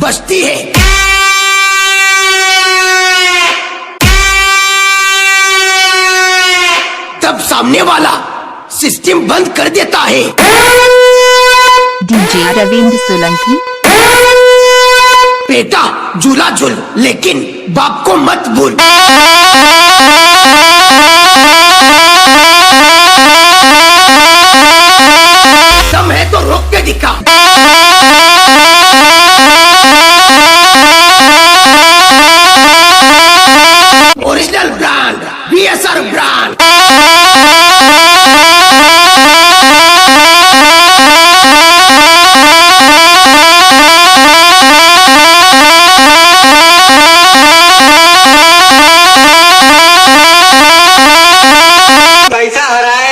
बचती है। तब सामने वाला सिस्टम बंद कर देता है। डीजे रविंद्र सोलंकी। बेटा झूला झूल लेकिन बाप को मत भूल। दम है तो रोक के दिखा। Original brand BSR brand. पैसा हराए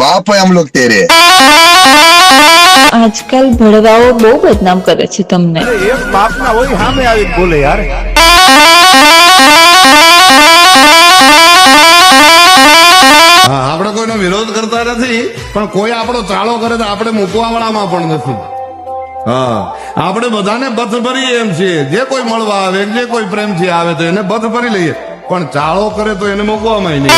बाप है हम लोग तेरे। આજકાલ ભડવાઓ બહુ બદનામ કરે છે તમને. એક બાપ ના હોય સામે આવી બોલે યાર. આપણે કોઈનો વિરોધ કરતા નથી, પણ કોઈ આપણો ચાળો કરે તો આપણે મૂકવા વાળામાં પણ નથી. હા, આપણે બધાને બથ ભરીએ એમ છીએ. જે કોઈ મળવા આવે, જે કોઈ પ્રેમથી આવે તો એને બથ ભરી લઈએ, પણ ચાળો કરે તો એને મૂકવામાં નહીં.